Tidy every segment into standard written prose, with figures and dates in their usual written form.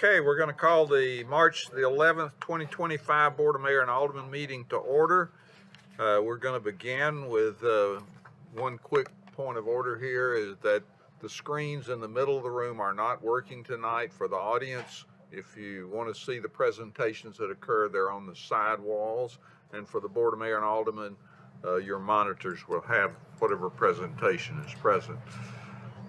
Okay, we're going to call the March the 11th, 2025 Board of Mayor and Alderman meeting to order. We're going to begin with one quick point of order here is that the screens in the middle of the room are not working tonight for the audience. If you want to see the presentations that occur, they're on the side walls. And for the Board of Mayor and Alderman, your monitors will have whatever presentation is present.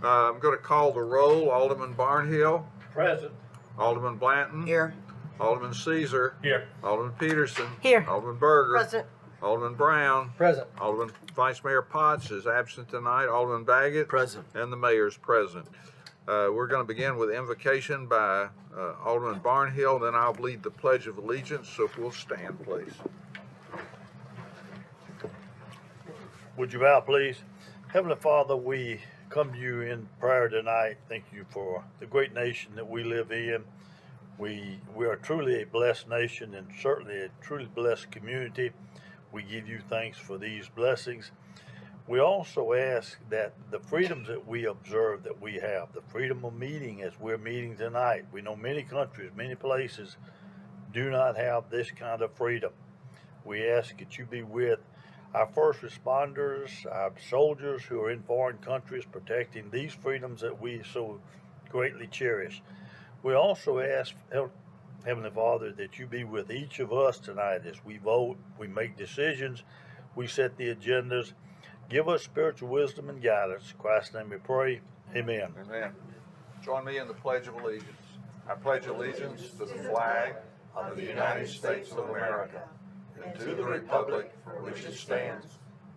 I'm going to call the roll. Alderman Barnhill. Present. Alderman Blanton. Here. Alderman Caesar. Here. Alderman Peterson. Here. Alderman Berger. Present. Alderman Brown. Present. Alderman Vice Mayor Potts is absent tonight. Alderman Baggett. Present. And the mayor's present. We're going to begin with invocation by Alderman Barnhill, then I'll lead the Pledge of Allegiance, so if we'll stand, please. Would you bow, please? Heavenly Father, we come to you in prayer tonight. Thank you for the great nation that we live in. We are truly a blessed nation and certainly a truly blessed community. We give you thanks for these blessings. We also ask that the freedoms that we observe that we have, the freedom of meeting as we're meeting tonight. We know many countries, many places do not have this kind of freedom. We ask that you be with our first responders, our soldiers who are in foreign countries protecting these freedoms that we so greatly cherish. We also ask, Heavenly Father, that you be with each of us tonight as we vote, we make decisions, we set the agendas. Give us spiritual wisdom and guidance. In Christ's name we pray. Amen. Amen. Join me in the Pledge of Allegiance. I pledge allegiance to the flag of the United States of America and to the republic for which it stands,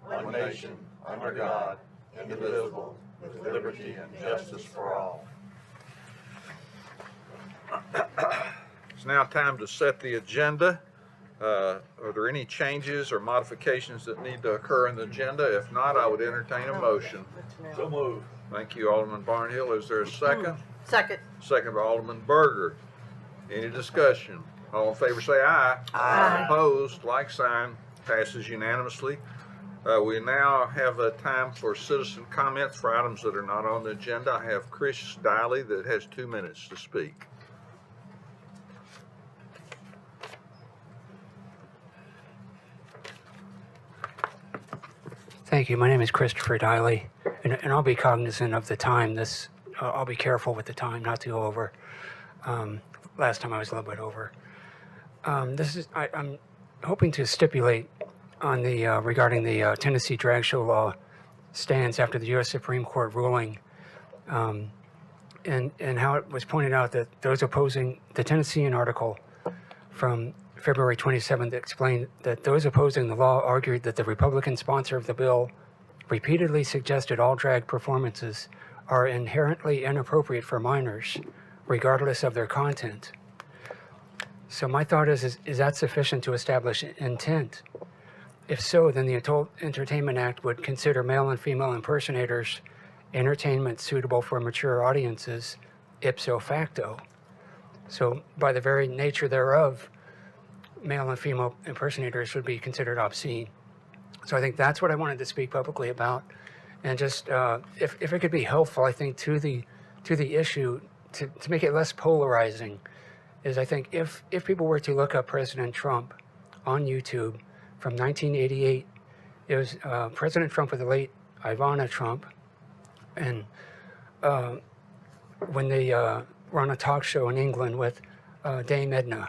one nation, under God, indivisible, with liberty and justice for all. It's now time to set the agenda. Are there any changes or modifications that need to occur in the agenda? If not, I would entertain a motion. So move. Thank you, Alderman Barnhill. Is there a second? Second. Second by Alderman Berger. Any discussion? All in favor say aye. Aye. Opposed, like sign. Passes unanimously. We now have a time for citizen comments for items that are not on the agenda. I have Chris Diley that has 2 minutes to speak. Thank you. My name is Christopher Diley, and I'll be cognizant of the time. I'll be careful with the time, not to go over. Last time I was a little bit over. I'm hoping to stipulate on the regarding the Tennessee drag show law stands after the U.S. Supreme Court ruling, and how it was pointed out that those opposing the Tennessean article from February 27th explained that those opposing the law argued that the Republican sponsor of the bill repeatedly suggested all drag performances are inherently inappropriate for minors, regardless of their content. So my thought is that sufficient to establish intent? If so, then the Adult Entertainment Act would consider male and female impersonators entertainment suitable for mature audiences ipso facto. So by the very nature thereof, male and female impersonators would be considered obscene. So I think that's what I wanted to speak publicly about. And just if it could be helpful, I think to the issue, to make it less polarizing, is I think if people were to look up President Trump on YouTube from 1988, it was President Trump with the late Ivana Trump, and when they were on a talk show in England with Dame Edna.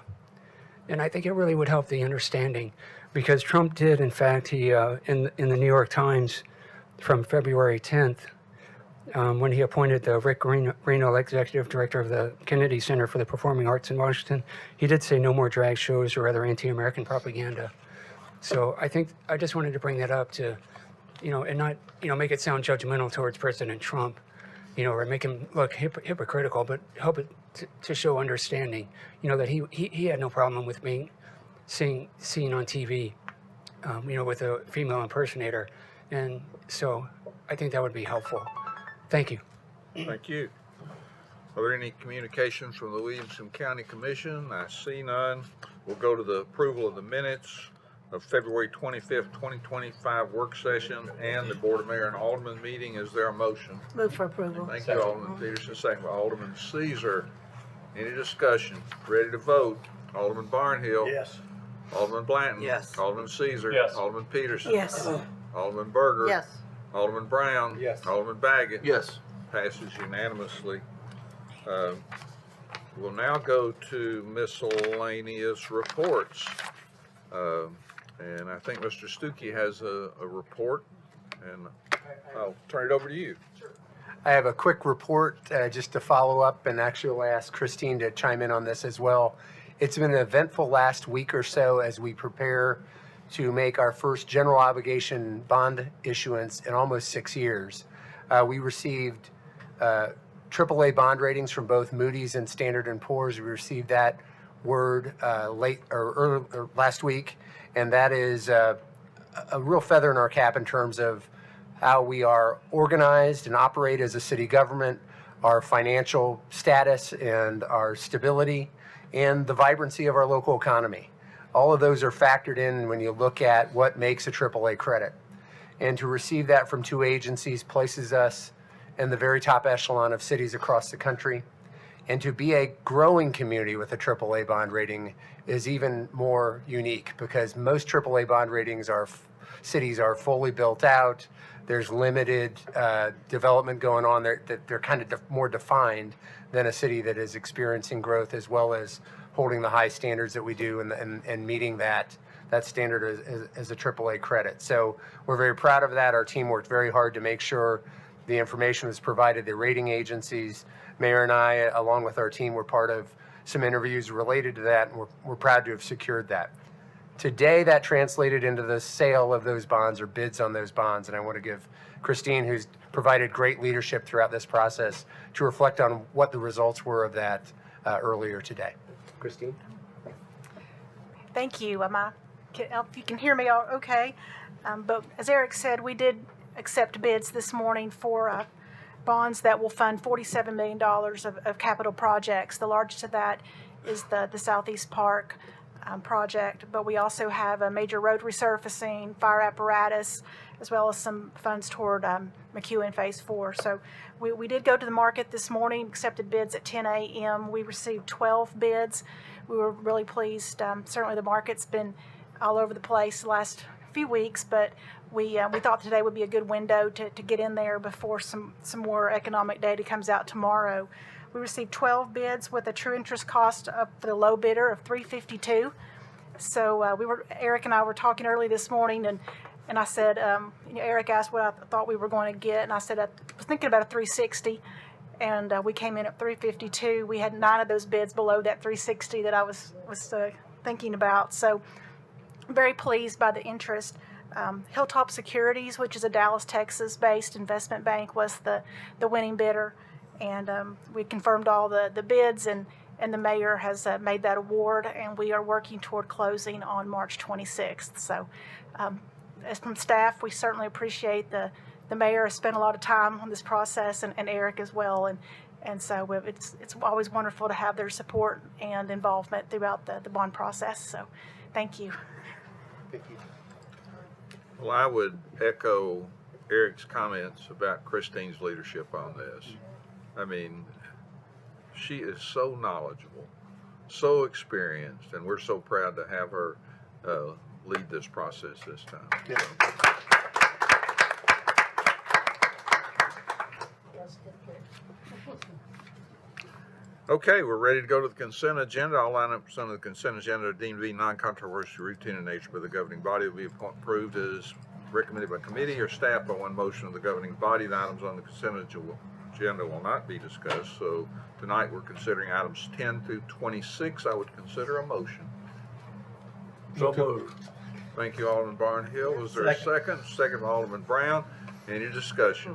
And I think it really would help the understanding, because Trump did, in fact, in the New York Times from February 10th, when he appointed the Rick Reno, executive director of the Kennedy Center for the Performing Arts in Washington, he did say no more drag shows or other anti-American propaganda. So I think I just wanted to bring that up to, and not, make it sound judgmental towards President Trump, or make him look hypocritical, but help it to show understanding, that he had no problem with being seen on TV, with a female impersonator. And so I think that would be helpful. Thank you. Thank you. Are there any communications from the Williamson County Commission? I see none. We'll go to the approval of the minutes of February 25th, 2025 work session and the Board of Mayor and Alderman meeting. Is there a motion? Move for approval. Thank you, Alderman Peterson. Second by Alderman Caesar. Any discussion? Ready to vote? Alderman Barnhill. Yes. Alderman Blanton. Yes. Alderman Caesar. Yes. Alderman Peterson. Yes. Alderman Berger. Yes. Alderman Brown. Yes. Alderman Baggett. Yes. Passes unanimously. We'll now go to miscellaneous reports. And I think Mr. Stuckey has a report, and I'll turn it over to you. I have a quick report just to follow up, and actually I'll ask Christine to chime in on this as well. It's been an eventful last week or so as we prepare to make our first general obligation bond issuance in almost 6 years. We received AAA bond ratings from both Moody's and Standard & Poor's. We received that word last week, and that is a real feather in our cap in terms of how we are organized and operate as a city government, our financial status and our stability, and the vibrancy of our local economy. All of those are factored in when you look at what makes a AAA credit. And to receive that from two agencies places us in the very top echelon of cities across the country. And to be a growing community with a AAA bond rating is even more unique, because most AAA bond ratings cities are fully built out. There's limited development going on there. They're kind of more defined than a city that is experiencing growth, as well as holding the high standards that we do and meeting that standard as a AAA credit. So we're very proud of that. Our team worked very hard to make sure the information was provided. The rating agencies, Mayor and I, along with our team, were part of some interviews related to that, and we're proud to have secured that. Today, that translated into the sale of those bonds or bids on those bonds, and I want to give Christine, who's provided great leadership throughout this process, to reflect on what the results were of that earlier today. Christine? Thank you. If you can hear me okay. But as Eric said, we did accept bids this morning for bonds that will fund $47 million of capital projects. The largest of that is the Southeast Park project, but we also have a major road resurfacing, fire apparatus, as well as some funds toward McEwen Phase 4. So we did go to the market this morning, accepted bids at 10 a.m. We received 12 bids. We were really pleased. Certainly the market's been all over the place the last few weeks, but we thought today would be a good window to get in there before some more economic data comes out tomorrow. We received 12 bids with a true interest cost for the low bidder of $352. So Eric and I were talking early this morning, and I said, Eric asked what I thought we were going to get, and I said I was thinking about a $360, and we came in at $352. We had 9 of those bids below that $360 that I was thinking about. So very pleased by the interest. Hilltop Securities, which is a Dallas, Texas-based investment bank, was the winning bidder. And we confirmed all the bids, and the mayor has made that award, and we are working toward closing on March 26th. So as from staff, we certainly appreciate the mayor has spent a lot of time on this process, and Eric as well. And so it's always wonderful to have their support and involvement throughout the bond process. So thank you. Thank you. Well, I would echo Eric's comments about Christine's leadership on this. I mean, she is so knowledgeable, so experienced, and we're so proud to have her lead this process this time. Yeah. Okay, we're ready to go to the consent agenda. All items on the consent agenda are deemed to be non-controversial, routine in nature by the governing body, will be approved as recommended by committee or staff by one motion of the governing body. The items on the consent agenda will not be discussed. So tonight we're considering items 10 through 26. I would consider a motion. So moved. Thank you, Alderman Barnhill. Was there a second? Second by Alderman Brown. Any discussion?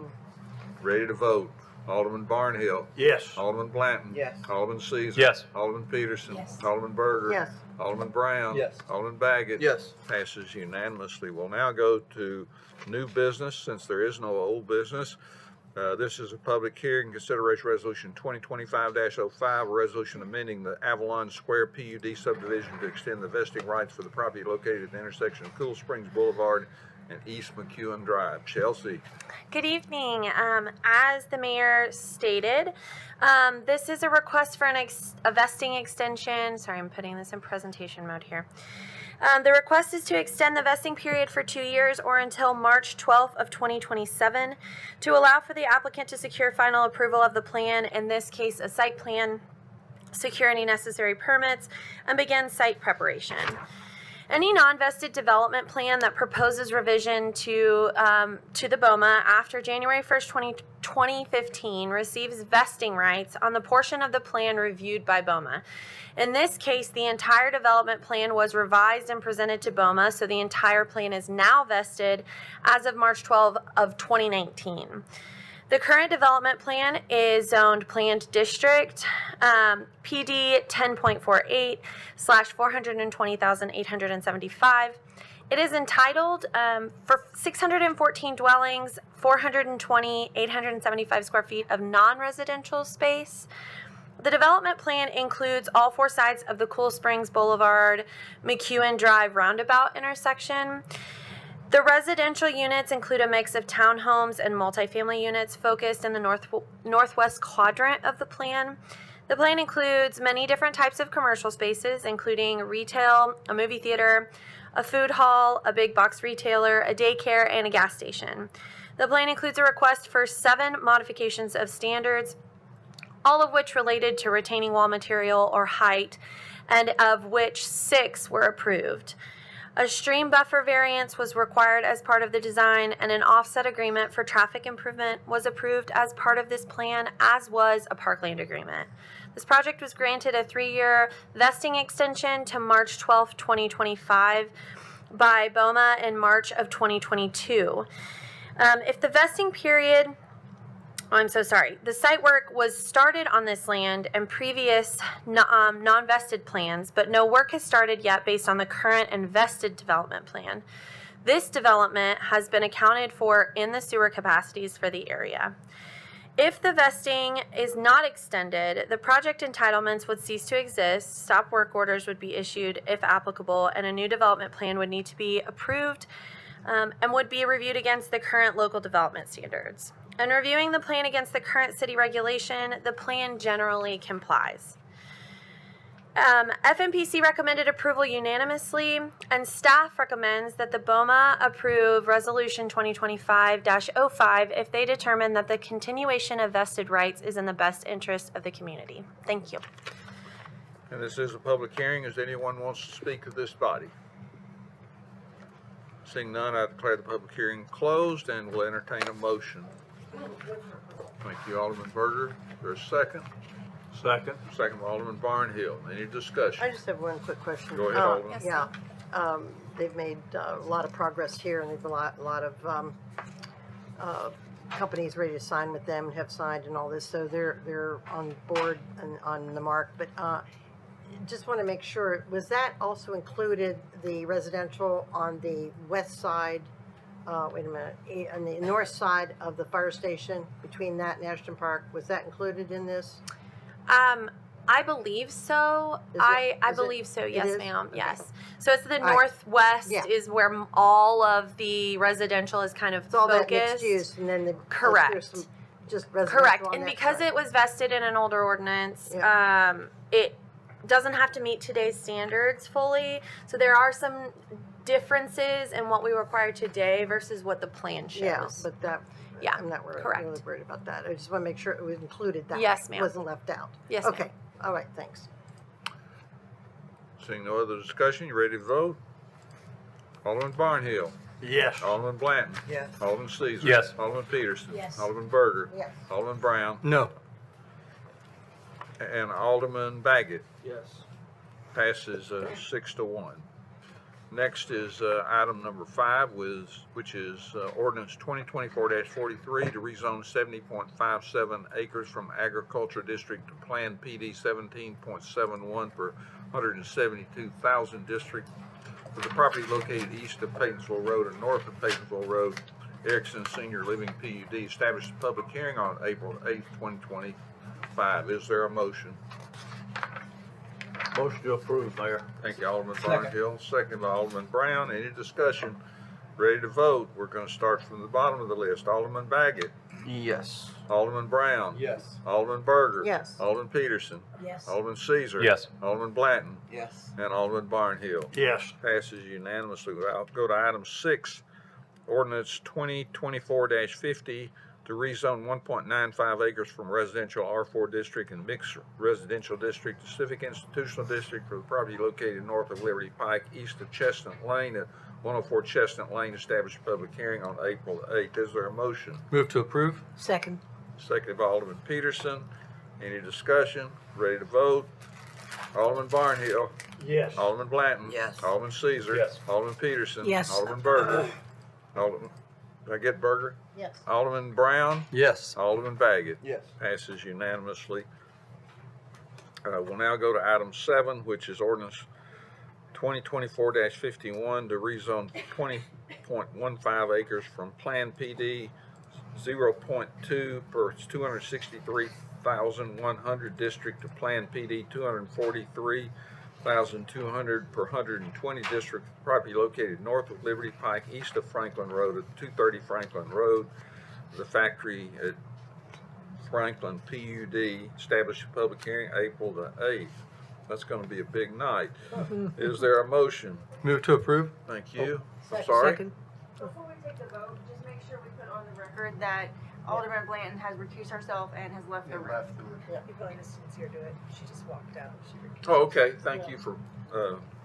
Ready to vote? Alderman Barnhill. Yes. Alderman Blanton. Yes. Alderman Caesar. Yes. Alderman Peterson. Yes. Alderman Berger. Yes. Alderman Brown. Yes. Alderman Baggett. Yes. Passes unanimously. We'll now go to new business since there is no old business. This is a public hearing, consideration resolution 2025-05, a resolution amending the Avalon Square PUD subdivision to extend the vesting rights for the property located at the intersection of Cool Springs Boulevard and East McEwen Drive. Chelsea. Good evening. As the mayor stated, this is a request for a vesting extension. Sorry, I'm putting this in presentation mode here. The request is to extend the vesting period for 2 years or until March 12th of 2027 to allow for the applicant to secure final approval of the plan, in this case, a site plan, secure any necessary permits, and begin site preparation. Any non-vested development plan that proposes revision to the BOMA after January 1st, 2015 receives vesting rights on the portion of the plan reviewed by BOMA. In this case, the entire development plan was revised and presented to BOMA, so the entire plan is now vested as of March 12 of 2019. The current development plan is zoned planned district, PD 10.48/420,875. It is entitled for 614 dwellings, 875 square feet of non-residential space. The development plan includes all 4 sides of the Cool Springs Boulevard, McEwen Drive roundabout intersection. The residential units include a mix of townhomes and multifamily units focused in the northwest quadrant of the plan. The plan includes many different types of commercial spaces, including retail, a movie theater, a food hall, a big box retailer, a daycare, and a gas station. The plan includes a request for 7 modifications of standards, all of which related to retaining wall material or height, and of which 6 were approved. A stream buffer variance was required as part of the design, and an offset agreement for traffic improvement was approved as part of this plan, as was a parkland agreement. This project was granted a 3-year vesting extension to March 12, 2025 by BOMA in March of 2022. If the vesting period the site work was started on this land and previous non-vested plans, but no work has started yet based on the current and vested development plan. This development has been accounted for in the sewer capacities for the area. If the vesting is not extended, the project entitlements would cease to exist, stop work orders would be issued if applicable, and a new development plan would need to be approved and would be reviewed against the current local development standards. In reviewing the plan against the current city regulation, the plan generally complies. FMPC recommended approval unanimously, and staff recommends that the BOMA approve Resolution 2025-05 if they determine that the continuation of vested rights is in the best interest of the community. Thank you. And this is a public hearing. Does anyone wants to speak to this body? Seeing none, I declare the public hearing closed and will entertain a motion. Thank you, Alderman Berger. Is there a second? Second. Second by Alderman Barnhill. Any discussion? I just have one quick question. Go ahead, Alderman. Yeah, they've made a lot of progress here, and there's a lot of companies ready to sign with them and have signed and all this, so they're on board and on the mark. But just want to make sure, was that also included the residential on the west side? Wait a minute, on the north side of the fire station, between that and Ashton Park, was that included in this? I believe so. Is it? I Is believe it? so. It Yes, is? ma'am. Okay. Yes. So it's the All right. northwest Yeah. is where all of the residential is kind of It's all that focused. mixed use, and then Correct. there's some just residential Correct. on And that because side. it was vested in an older ordinance, Yeah. it doesn't have to meet today's standards fully. So there are some differences in what we require today versus what the plan shows. Yeah, but that, Yeah, I'm not correct. really worried about that. I just want to make sure it was included, that Yes, ma'am. wasn't left out. Yes, Okay, all right, thanks. Seeing no other discussion, you ready to vote? Alderman Barnhill. Yes. Alderman Blanton. Yes. Alderman Caesar. Yes. Alderman Peterson. Yes. Alderman Berger. Yes. Alderman Brown. No. And Alderman Baggett. Yes. Passes 6-1. Next is item number 5, which is ordinance 2024-43 to rezone 70.57 acres from agriculture district to Plan PD 17.71 for 172,000 district for the property located east of Paytonsville Road and north of Paytonsville Road. Erickson Senior Living PUD established a public hearing on April 8th, 2025. Is there a motion? Motion to approve, Mayor. Thank you, Alderman Barnhill. Second by Alderman Brown. Any discussion? Ready to vote? We're gonna start from the bottom of the list. Alderman Baggett. Yes. Alderman Brown. Yes. Alderman Berger. Yes. Alderman Peterson. Yes. Alderman Caesar. Yes. Alderman Blanton. Yes. And Alderman Barnhill. Yes. Passes unanimously. I'll go to item 6, ordinance 2024-50 to rezone 1.95 acres from residential R4 district and mixed residential district to civic institutional district for the property located north of Liberty Pike, east of Chestnut Lane at 104 Chestnut Lane. Established a public hearing on April 8th. Is there a motion? Move to approve? Second. Seconded by Alderman Peterson. Any discussion? Ready to vote? Alderman Barnhill. Yes. Alderman Blanton. Yes. Alderman Caesar. Yes. Alderman Peterson. Yes. Alderman Berger. Alderman, did I get Berger? Yes. Alderman Brown. Yes. Alderman Baggett. Yes. Passes unanimously. We'll now go to item 7, which is ordinance 2024-51 to rezone 20.15 acres from Plan PD 0.2 per 263,100 district to Plan PD 243,200 per 120 district. Property located north of Liberty Pike, east of Franklin Road at 230 Franklin Road. The factory at Franklin PUD. Established a public hearing April the 8th. That's going to be a big night. Is there a motion? Move to approve? Thank you. I'm Second. sorry. Before we take the vote, just make sure we put on the record that Alderman Blanton has recused herself and has left the room. Evelina's here to it. She just walked out. Oh, okay. Thank you for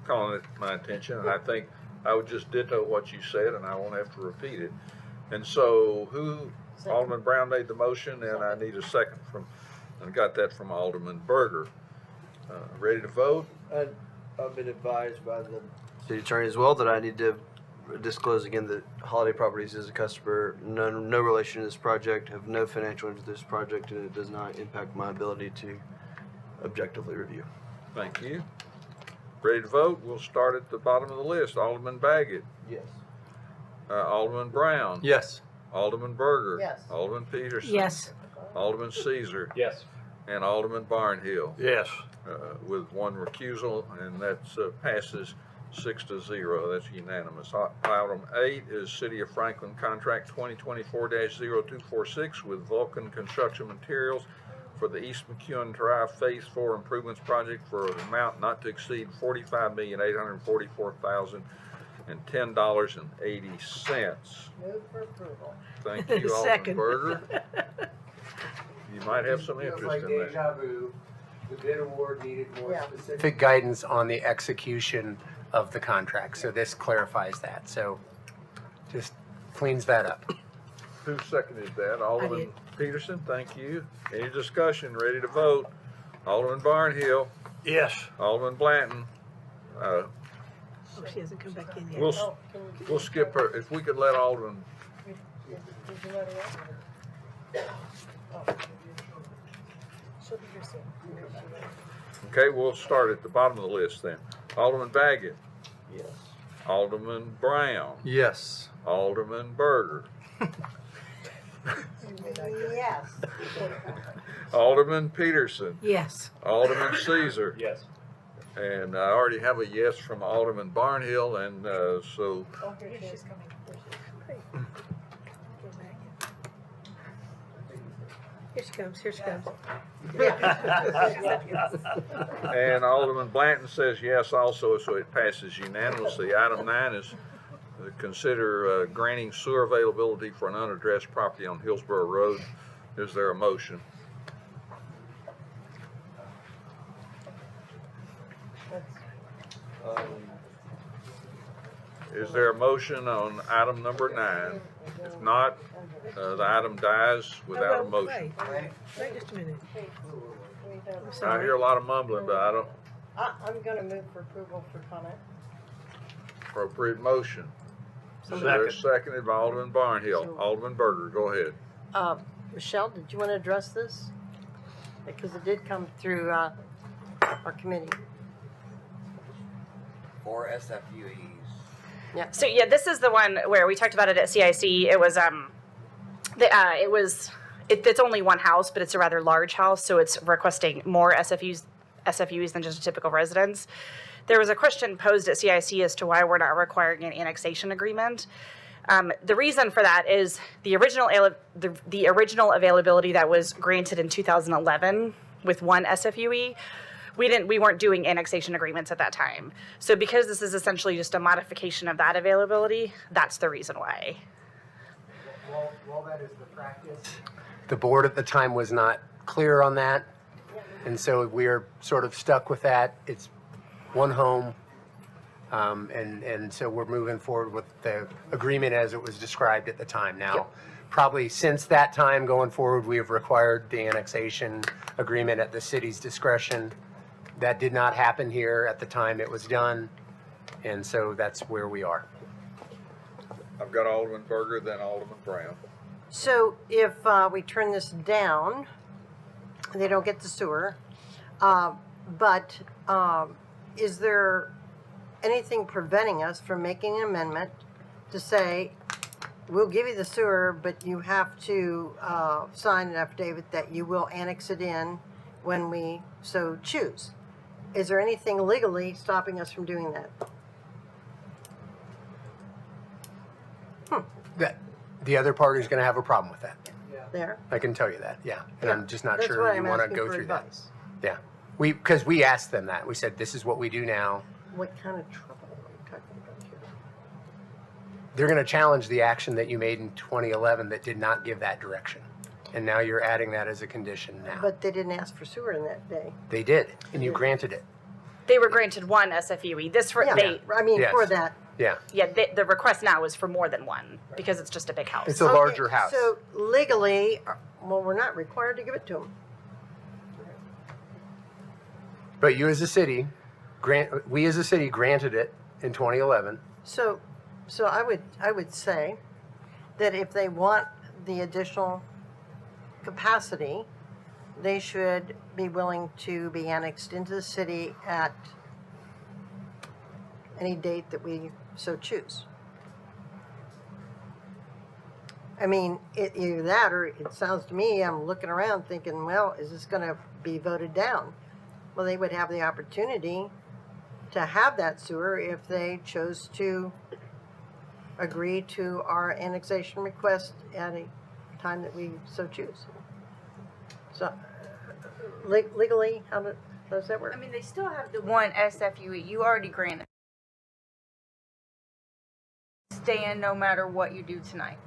calling it to my attention. And I think I would just ditto what you said, and I won't have to repeat it. And so, Alderman Brown made the motion, and I need a second from, and got that from Alderman Berger. Ready to vote? I've been advised by the city attorney as well that I need to disclose again that Holiday Properties is a customer, no relation to this project, have no financial interest in this project, and it does not impact my ability to objectively review. Thank you. Ready to vote? We'll start at the bottom of the list. Alderman Baggett. Yes. Alderman Brown. Yes. Alderman Berger. Yes. Alderman Peterson. Yes. Alderman Caesar. Yes. And Alderman Barnhill. Yes. With one recusal, and that passes 6-0. That's unanimous. Item 8 is City of Franklin Contract 2024-0246 with Vulcan Construction Materials for the East McEwen Drive Phase 4 Improvements Project for an amount not to exceed $45,844,010.80. Move for approval. Thank you, Alderman Berger. You might have some Feels interest like in that. deja vu. The bid award needed more Yeah. specific guidance on the execution of the contract, so this clarifies that. So just cleans that up. Who seconded that? Alderman Peterson, thank you. Any discussion? Ready to vote? Alderman Barnhill, Yes. Alderman Blanton. Oh, she hasn't come back in yet. We'll skip her. If we could let Alderman, Did you let her out? She'll be here soon. okay, we'll start at the bottom of the list then. Alderman Baggett, Yes. Alderman Brown, Yes. Alderman Berger, Yes. Alderman Peterson, Yes. Alderman Caesar. Yes. And I already have a yes from Alderman Barnhill, and so Oh, here she is. coming. Here she comes. Here she comes. and Alderman Blanton says yes also, so it passes unanimously. Item 9 is consider granting sewer availability for an unaddressed property on Hillsborough Road. Is there a motion? Is there a motion on item number 9? If not, the item dies without a motion. Wait just a minute. I hear a lot of mumbling, but I don't I'm gonna move for approval for comment. appropriate motion. Is there a seconded by Alderman Barnhill? Alderman Berger, go ahead. Michelle, did you want to address this? Because it did come through our committee. Or SFUEs. So yeah, this is the one where we talked about it at CIC. It was it's only one house, but it's a rather large house, so it's requesting more SFUs than just a typical residence. There was a question posed at CIC as to why we're not requiring an annexation agreement. The reason for that is the original availability that was granted in 2011 with one SFUE. We weren't doing annexation agreements at that time. So because this is essentially just a modification of that availability, that's the reason why. While that is the practice, the board at the time was not clear on that, and so we're sort of stuck with that. It's one home, and so we're moving forward with the agreement as it was described at the time. Now, probably since that time going forward, we have required the annexation agreement at the city's discretion. That did not happen here at the time it was done, and so that's where we are. I've got Alderman Berger, then Alderman Brown. So if we turn this down, they don't get the sewer, but is there anything preventing us from making an amendment to say, we'll give you the sewer, but you have to sign an affidavit that you will annex it in when we so choose? Is there anything legally stopping us from doing that? That the other party is going to have a problem with that. There? I can tell you that, yeah. And I'm just not That's sure why you I'm want to asking go for through that. advice. Yeah, because we asked them that. We said, this is what we do now. What kind of trouble are we talking about here? They're going to challenge the action that you made in 2011 that did not give that direction. And now you're adding that as a condition now. But they didn't ask for sewer in that day. They did, and you granted it. They were granted one SFUE. Yeah, I mean, Yes. for that. Yeah, The request now is for more than one because it's just a big house. it's a Okay, larger house. So legally, well, we're not required to give it to them. But you as a city, we as a city granted it in 2011. So I would say that if they want the additional capacity, they should be willing to be annexed into the city at any date that we so choose. I mean, either that or it sounds to me, I'm looking around thinking, well, is this going to be voted down? Well, they would have the opportunity to have that sewer if they chose to agree to our annexation request at a time that we so choose. So legally, how does that work? I mean, they still have the one SFUE. You already granted. Stay in no matter what you do tonight.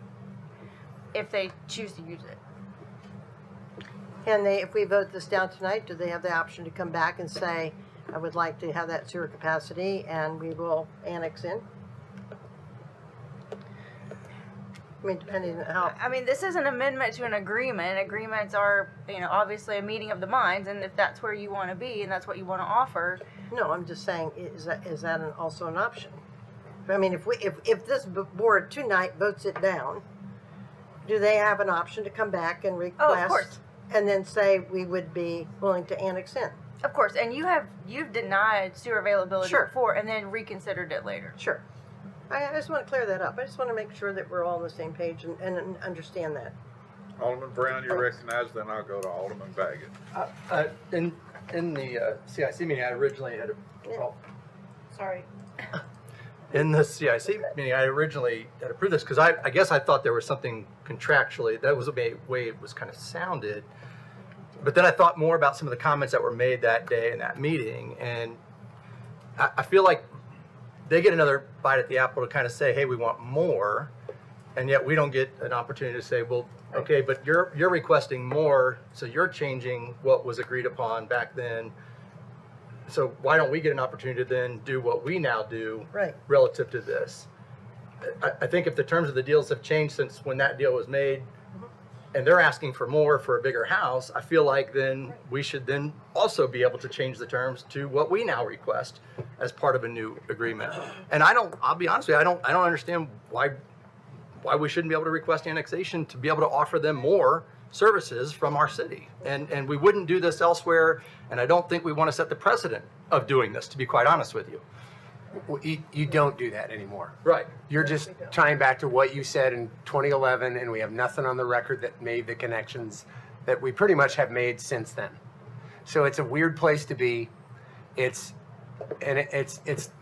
If they choose to use it. And if we vote this down tonight, do they have the option to come back and say, I would like to have that sewer capacity and we will annex in? I mean, depending on how, I mean, this is an amendment to an agreement. Agreements are, obviously a meeting of the minds, and if that's where you want to be and that's what you want to offer, no, I'm just saying, is that also an option? I mean, if this board tonight votes it down, do they have an option to come back and request? course. And then say we would be willing to annex in? of course, and you've denied sewer availability Sure. before and then reconsidered it later. Sure. I just want to clear that up. I just want to make sure that we're all on the same page and understand that. Alderman Brown, you're recognized, then I'll go to Alderman Baggett. In the CIC meeting, I originally had Sorry. in the CIC meeting, I originally had approved this because I guess I thought there was something contractually. That was the way it was kind of sounded. But then I thought more about some of the comments that were made that day in that meeting, and I feel like they get another bite at the apple to kind of say, hey, we want more, and yet we don't get an opportunity to say, well, okay, but you're requesting more, so you're changing what was agreed upon back then. So why don't we get an opportunity to then do what we now do Right. relative to this? I think if the terms of the deals have changed since when that deal was made, and they're asking for more for a bigger house, I feel like then we should then also be able to change the terms to what we now request as part of a new agreement. And I'll be honest with you, I don't understand why we shouldn't be able to request annexation to be able to offer them more services from our city. And we wouldn't do this elsewhere, and I don't think we want to set the precedent of doing this, to be quite honest with you. Well, you don't do that anymore. Right. You're just tying back to what you said in 2011, and we have nothing on the record that made the connections that we pretty much have made since then. So it's a weird place to be. It's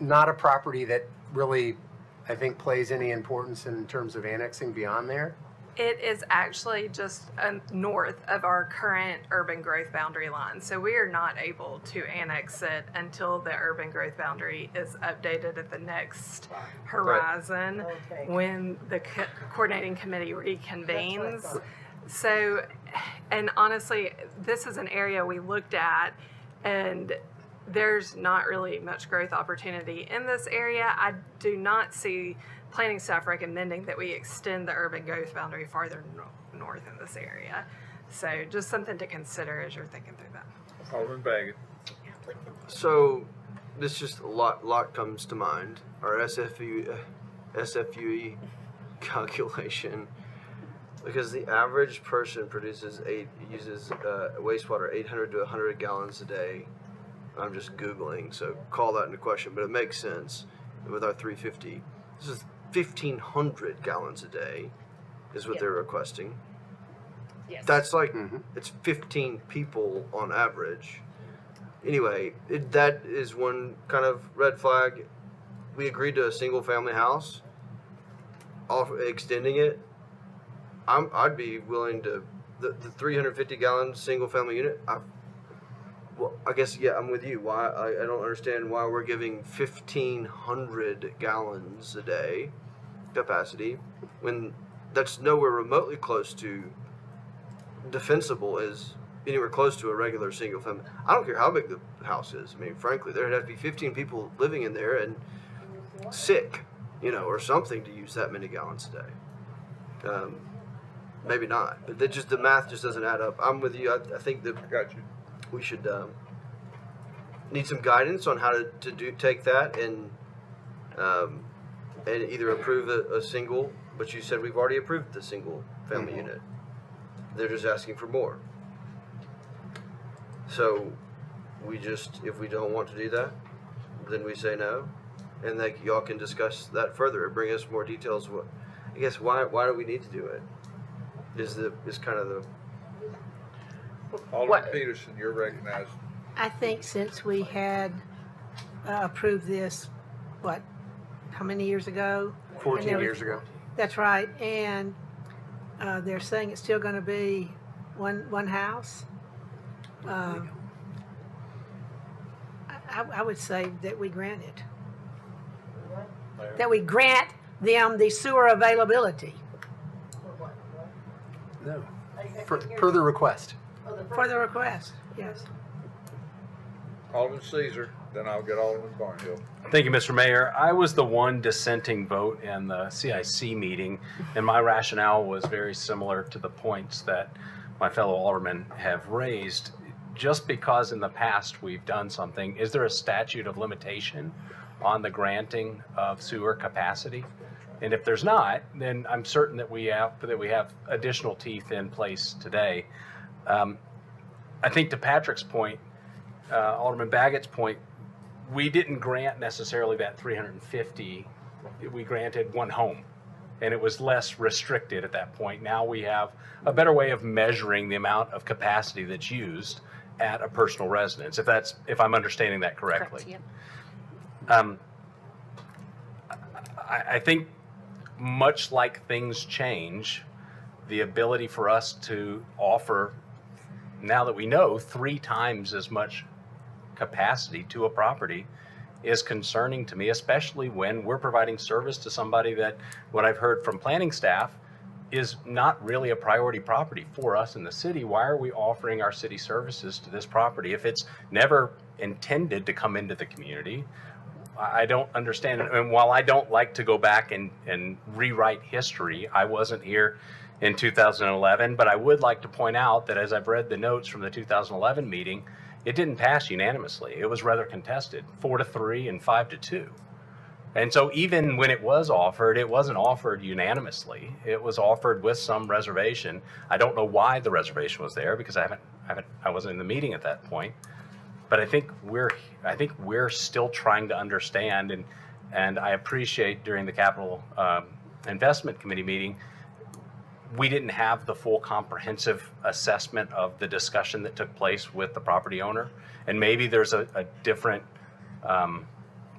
not a property that really I think plays any importance in terms of annexing beyond there? It is actually just north of our current urban growth boundary line. So we are not able to annex it until the urban growth boundary is updated at the next horizon Okay. when the coordinating committee reconvenes. So, and honestly, this is an area we looked at, and there's not really much growth opportunity in this area. I do not see planning staff recommending that we extend the urban growth boundary farther north in this area. So just something to consider as you're thinking through that. Alderman Baggett. So, this just a lot comes to mind. Our SFUE calculation, because the average person uses wastewater 800 to 100 gallons a day. I'm just Googling, so call that into question, but it makes sense with our 350. This is 1,500 gallons a day is what they're requesting. Yes. That's like, it's 15 people on average. Anyway, that is one kind of red flag. We agreed to a single family house, extending it. I'd be willing to, the 350 gallon single family unit, I guess, yeah, I'm with you. Why I don't understand why we're giving 1,500 gallons a day capacity when that's nowhere remotely close to defensible as anywhere close to a regular single family. I don't care how big the house is. I mean, frankly, there'd have to be 15 people living in there and sick, or something to use that many gallons a day. Maybe not, but the math just doesn't add up. I'm with you. I think that Got you. we should need some guidance on how to take that and either approve a single, but you said we've already approved the single family unit. They're just asking for more. So if we don't want to do that, then we say no, and y'all can discuss that further or bring us more details. I guess why do we need to do it? Is kind of the Alderman Peterson, you're recognized. I think since we had approved this, how many years ago? 14 And years ago. That's right, and they're saying it's still going to be one house. I would say that we grant it. That we grant them the sewer availability No. Per the request. for the request, yes. Alderman Caesar, then I'll get Alderman Barnhill. Thank you, Mr. Mayor. I was the one dissenting vote in the CIC meeting, and my rationale was very similar to the points that my fellow aldermen have raised. Just because in the past we've done something, is there a statute of limitation on the granting of sewer capacity? And if there's not, then I'm certain that we have additional teeth in place today. I think to Patrick's point, Alderman Baggett's point, we didn't grant necessarily that 350. We granted one home, and it was less restricted at that point. Now we have a better way of measuring the amount of capacity that's used at a personal residence, if I'm understanding that correctly. Correct, yep. I think much like things change, the ability for us to offer, now that we know 3 times as much capacity to a property, is concerning to me, especially when we're providing service to somebody that, what I've heard from planning staff, is not really a priority property for us in the city. Why are we offering our city services to this property if it's never intended to come into the community? I don't understand it. And while I don't like to go back and rewrite history, I wasn't here in 2011, but I would like to point out that as I've read the notes from the 2011 meeting, it didn't pass unanimously. It was rather contested, 4-3 and 5-2. And so even when it was offered, it wasn't offered unanimously. It was offered with some reservation. I don't know why the reservation was there, because I wasn't in the meeting at that point. But I think we're still trying to understand, and I appreciate during the Capital Investment Committee meeting, we didn't have the full comprehensive assessment of the discussion that took place with the property owner. And maybe there's a different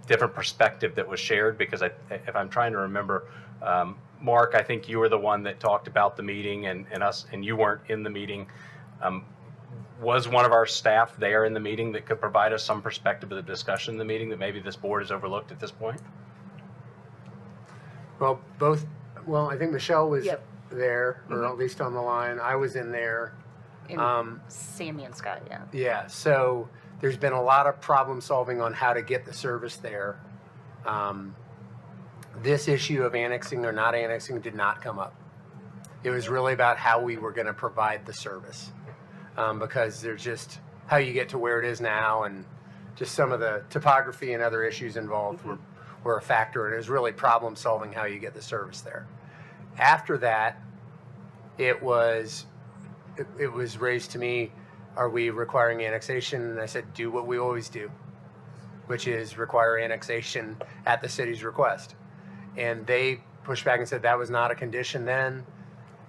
different perspective that was shared, because if I'm trying to remember, Mark, I think you were the one that talked about the meeting and us, and you weren't in the meeting. Was one of our staff there in the meeting that could provide us some perspective of the discussion in the meeting that maybe this board has overlooked at this point? Well, I think Michelle was Yep. there, or at least on the line. I was in there. And Sammy and Scott, yeah. Yeah, so there's been a lot of problem solving on how to get the service there. This issue of annexing or not annexing did not come up. It was really about how we were going to provide the service, because there's just how you get to where it is now, and just some of the topography and other issues involved were a factor, and it was really problem solving how you get the service there. After that, it was raised to me, are we requiring annexation? And I said, do what we always do, which is require annexation at the city's request. And they pushed back and said that was not a condition then.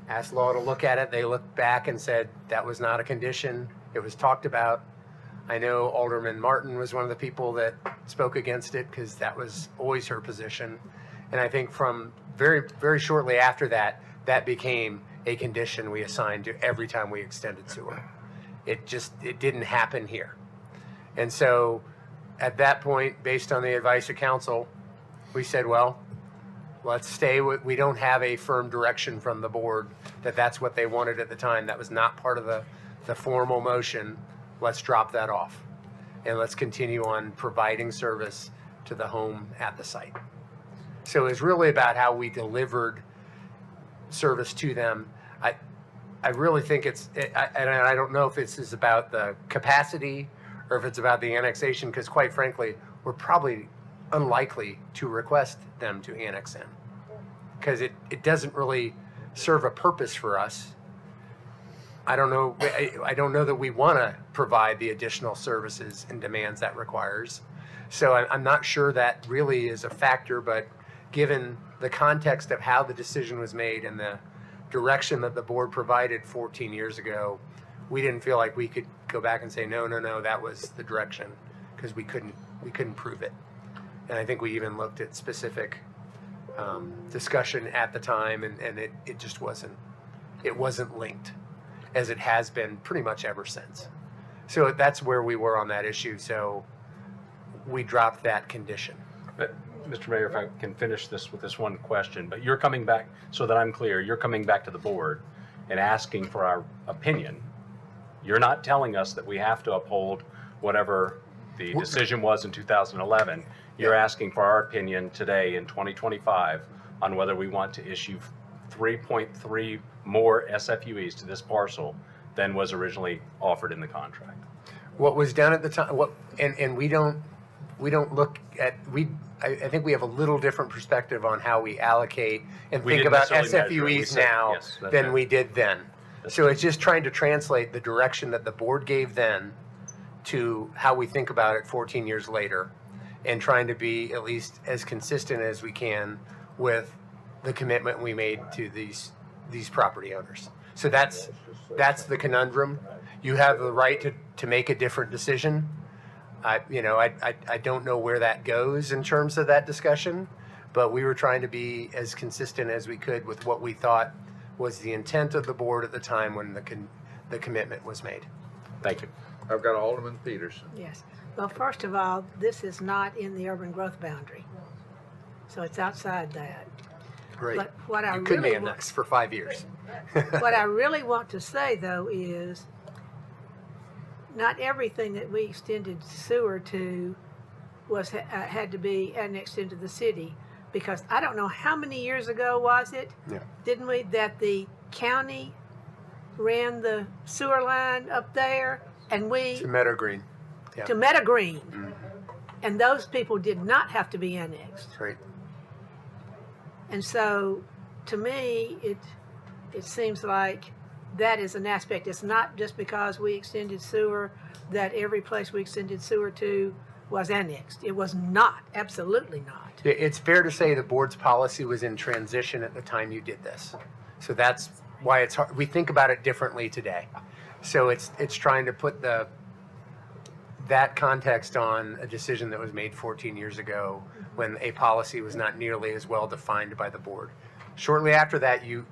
Asked law to look at it. They looked back and said that was not a condition. It was talked about. I know Alderman Martin was one of the people that spoke against it because that was always her position. And I think from very, very shortly after that, that became a condition we assigned to every time we extended sewer. It didn't happen here. And so at that point, based on the advice of council, we said, well, let's stay with, we don't have a firm direction from the board that that's what they wanted at the time. That was not part of the formal motion. Let's drop that off. And let's continue on providing service to the home at the site. So it was really about how we delivered service to them. I really think and I don't know if this is about the capacity or if it's about the annexation, because quite frankly, we're probably unlikely to request them to annex in, because it doesn't really serve a purpose for us. I don't know that we want to provide the additional services and demands that requires. So I'm not sure that really is a factor, but given the context of how the decision was made and the direction that the board provided 14 years ago, we didn't feel like we could go back and say, no, that was the direction, because we couldn't prove it. And I think we even looked at specific discussion at the time, and it just wasn't linked, as it has been pretty much ever since. So that's where we were on that issue. So we dropped that condition. But, Mr. Mayor, if I can finish this with this one question, but you're coming back, so that I'm clear, you're coming back to the board and asking for our opinion. You're not telling us that we have to uphold whatever the decision was in 2011. You're asking for our opinion today in 2025 on whether we want to issue 3.3 more SFUEs to this parcel than was originally offered in the contract. What was done at the time, and we don't look at, I think we have a little different perspective on how we allocate and We think didn't about necessarily measure it. We SFUEs said- now yes, that's than right. we did then. So it's just trying to translate the direction that the board gave then to how we think about it 14 years later, and trying to be at least as consistent as we can with the commitment we made to these property owners. So that's the conundrum. You have the right to make a different decision. I don't know where that goes in terms of that discussion, but we were trying to be as consistent as we could with what we thought was the intent of the board at the time when the commitment was made. Thank you. I've got Alderman Peterson. Yes. Well, first of all, this is not in the urban growth boundary. So it's outside that. Great. But what I You couldn't really annex for 5 years. What I really want to say, though, is not everything that we extended sewer to had to be annexed into the city, because I don't know how many years ago was it? Yeah. Didn't we, that the county ran the sewer line up there, and we To Meadow Green. Yeah. to Meadow Green, Mm-hmm. and those people did not have to be annexed. Right. And so, to me, it seems like that is an aspect. It's not just because we extended sewer that every place we extended sewer to was annexed. It was not, absolutely not. It's fair to say the board's policy was in transition at the time you did this. So that's why it's hard. We think about it differently today. So it's trying to put the that context on a decision that was made 14 years ago when a policy was not nearly as well defined by the board. Shortly after that, you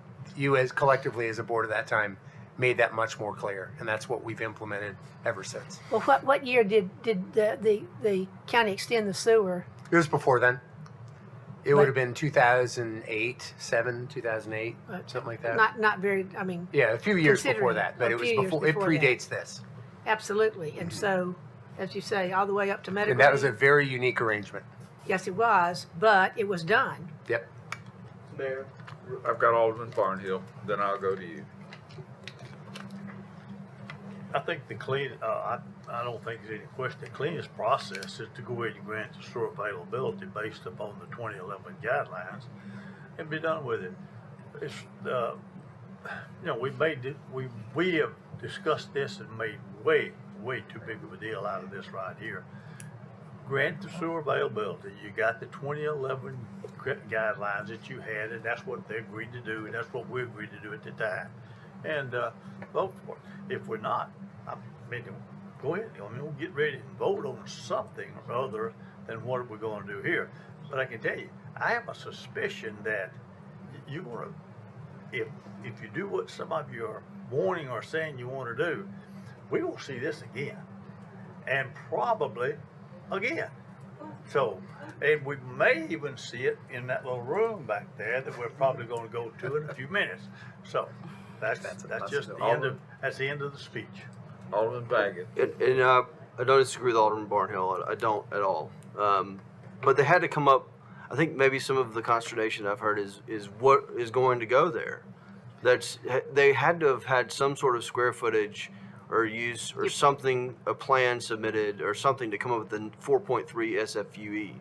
as collectively as a board at that time made that much more clear, and that's what we've implemented ever since. Well, what year did the county extend the sewer? It was before then. It would have been 2008, 2008, something like that. Not very, I mean. Yeah, a few years before considering that, but a it was few years before, it before that. predates this. Absolutely, and so, as you say, all the way up to medical. And that was a very unique arrangement. Yes, it was, but it was done. Yep. Mayor. I've got Alderman Barnhill, then I'll go to you. I think I don't think there's any question. The cleanest process is to go ahead and grant the sewer availability based upon the 2011 guidelines and be done with it. It's, we have discussed this and made way too big of a deal out of this right here. Grant the sewer availability. You got the 2011 guidelines that you had, and that's what they agreed to do, and that's what we agreed to do at the time. And vote for it. If we're not, I mean, go ahead. I mean, we'll get ready and vote on something or other than what we're going to do here. But I can tell you, I have a suspicion that you're going to, if you do what some of you are warning or saying you want to do, we will see this again, and probably again. So, and we may even see it in that little room back there that we're probably going to go to in a few minutes. So, that's just the end of the speech. Alderman Baggett. And I don't disagree with Alderman Barnhill. I don't at all. But they had to come up. I think maybe some of the consternation I've heard is what is going to go there. They had to have had some sort of square footage or use or something, a plan submitted or something to come up with the 4.3 SFUE.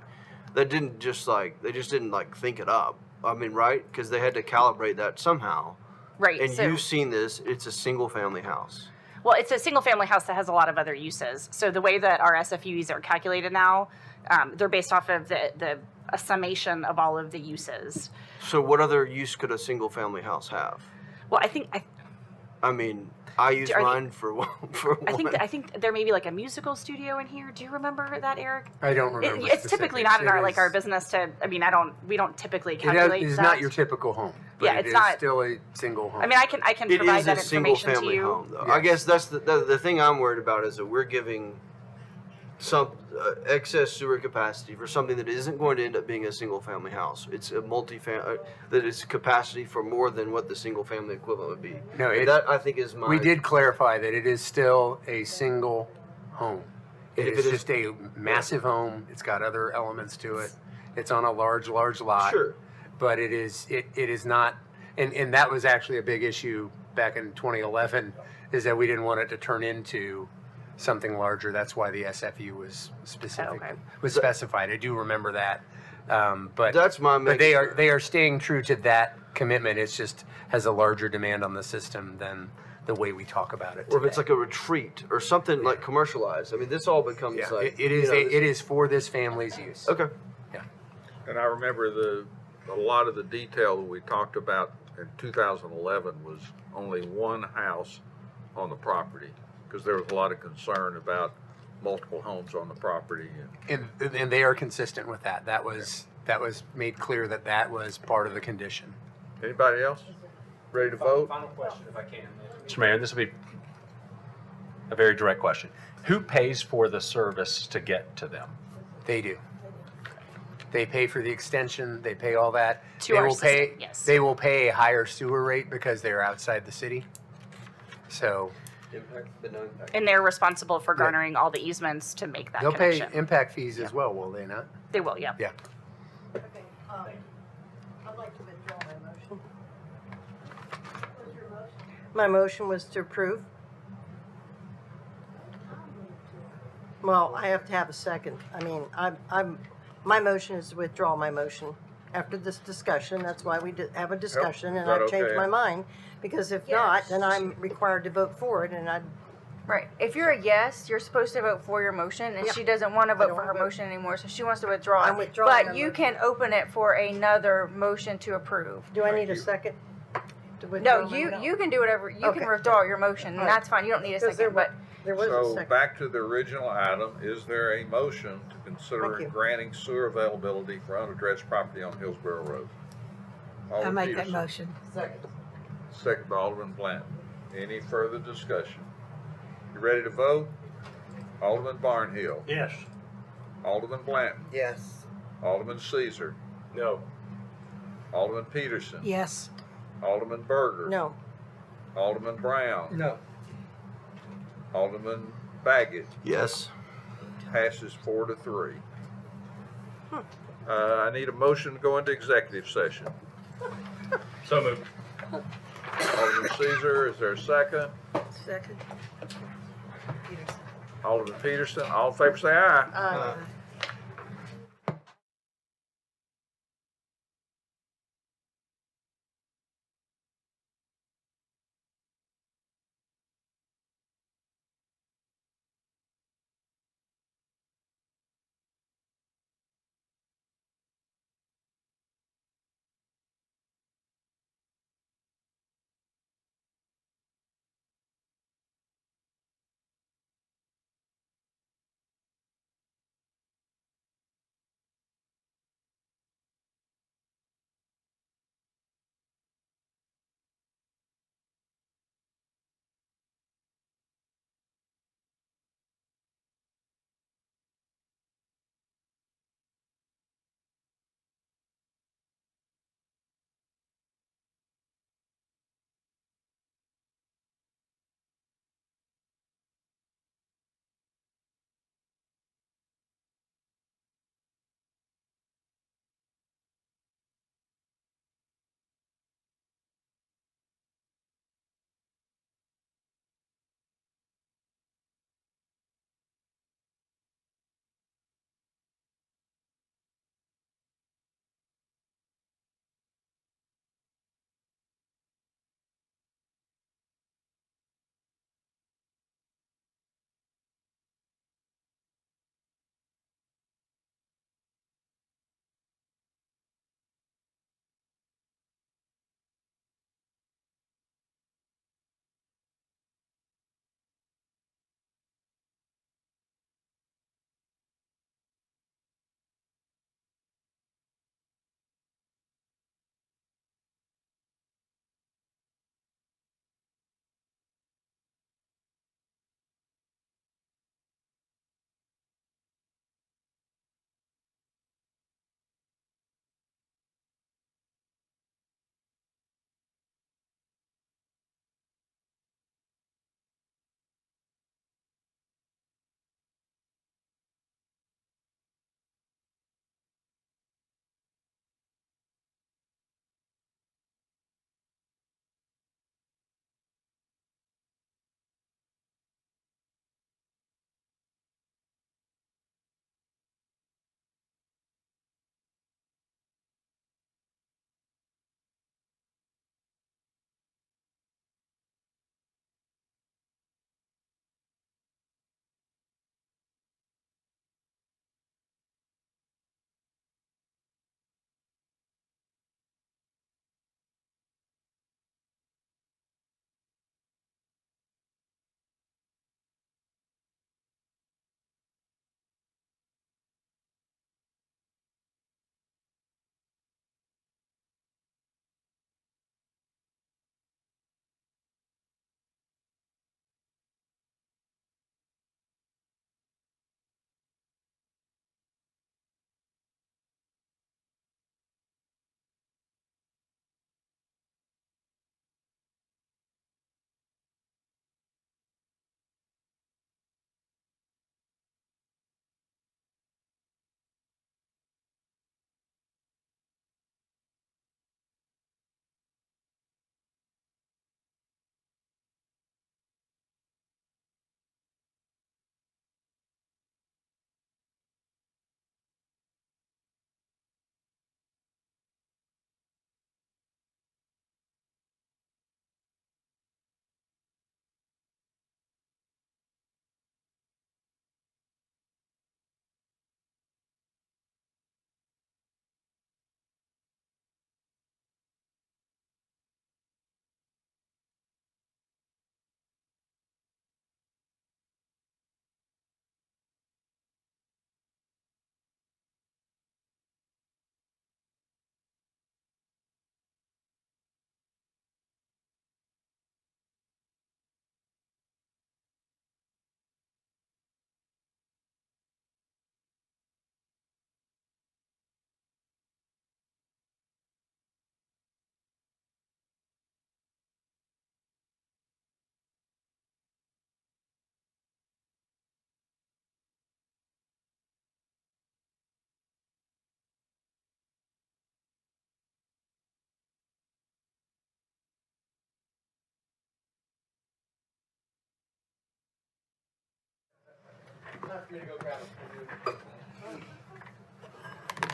That didn't just they just didn't think it up. I mean, right? Because they had to calibrate that somehow. Right. And so, you've seen this. It's a single family house. well, it's a single family house that has a lot of other uses. So the way that our SFUEs are calculated now, they're based off of a summation of all of the uses. So what other use could a single family house have? Well, I mean, I use mine for one. I think there may be a musical studio in here. Do you remember that, Eric? I don't remember. It's typically not in our It is- our business to. I mean, we don't typically It calculate is that. not your typical home. But Yeah, it it's is not- still a single home. I mean, I can It provide is that a single information to family you. home, though. Yes. I guess that's the thing I'm worried about is that we're giving some excess sewer capacity for something that isn't going to end up being a single family house. It's a multi-family that is capacity for more than what the single family equivalent would be. No, that I think is my. We did clarify that it is still a single home. It If is it is- just a massive home. It's got other elements to it. It's on a large lot. Sure. But it is not, and that was actually a big issue back in 2011, is that we didn't want it to turn into something larger. That's why the SFU was specific, Okay. was specified. I do remember that. But That's my. but they are staying true to that commitment. It's just has a larger demand on the system than the way we talk about it. Or if it's today. like a retreat or something like commercialized. I mean, this all becomes Yeah, like it is this- it is for this family's use. Okay. And I remember a lot of the detail that we talked about in 2011 was only one house on the property, because there was a lot of concern about multiple homes on the property. And they are consistent with that. That was made clear that was part of the condition. Anybody else? Ready to vote? Final question, if I can. Mr. Mayor, this will be a very direct question. Who pays for the service to get to them? They do. They pay for the extension. They pay all that. To they our will pay. system, yes. They will pay a higher sewer rate because they're outside the city. So Impact, but no impact. And they're responsible for garnering all the easements to make that they'll pay connection. impact fees as well, will they not? They will, yeah. Yeah. Okay, I'd like to withdraw my motion. My motion was to approve. Well, I have to have a second. I mean, my motion is to withdraw my motion after this discussion. That's why we did have a discussion, and Is that I've changed okay? my mind. Because if not, then I'm required to vote for it, and Right. If you're a yes, you're supposed to vote for your motion, and Yeah. she doesn't want to I vote don't for her wanna vote. motion anymore, so she wants to withdraw. I'm it. withdrawing But my you motion. can open it for another motion to approve. do I need a second? to withdraw No, my you, no? you can do whatever, you Okay. can withdraw your motion, and All right. that's fine, you don't need a Because there second, but There was a So second. back to the original item, is there a motion to consider Thank you. granting sewer availability for unaddressed property on Hillsborough Road? I Alderman make that Peterson. motion. Second by Alderman Blanton. Any further discussion? You ready to vote? Alderman Barnhill. Yes. Alderman Blanton. Yes. Alderman Caesar. No. Alderman Peterson. Yes. Alderman Berger. No. Alderman Brown. No. Alderman Baggett. Yes. Passes 4-3. I need a motion to go into executive session. So moved. Alderman Caesar, is there a second? Second. Alderman Peterson, all in favor say aye. Aye.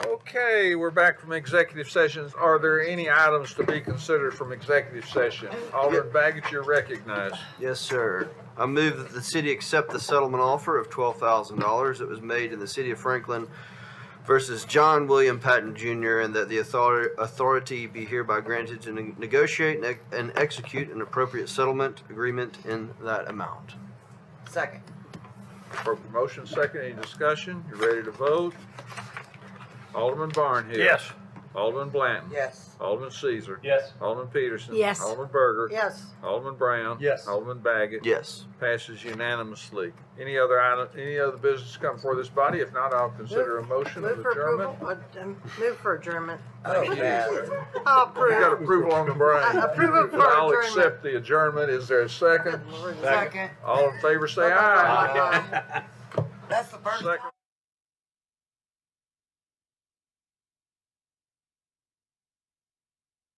Okay, we're back from executive sessions. Are there any items to be considered from executive session? Alderman Baggett, you're recognized. Yes, sir. I move that the city accept the settlement offer of $12,000 that was made in the city of Franklin versus John William Patton Jr., and that the authority be hereby granted to negotiate and execute an appropriate settlement agreement in that amount. Second. Appropriate motion, second. Any discussion? You ready to vote? Alderman Barnhill. Yes. Alderman Blanton. Yes. Alderman Caesar. Yes. Alderman Peterson. Yes. Alderman Berger. Yes. Alderman Brown. Yes. Alderman Baggett. Yes. Passes unanimously. Any other item, any other business come before this body? If not, I'll consider a motion of Move for adjournment. approval, move for adjournment. Oh, yeah. I'll We got approve. approval on the brain. Approval for I'll adjournment. accept the adjournment. Is there a second? Second. All in favor, say aye. That's the first Second.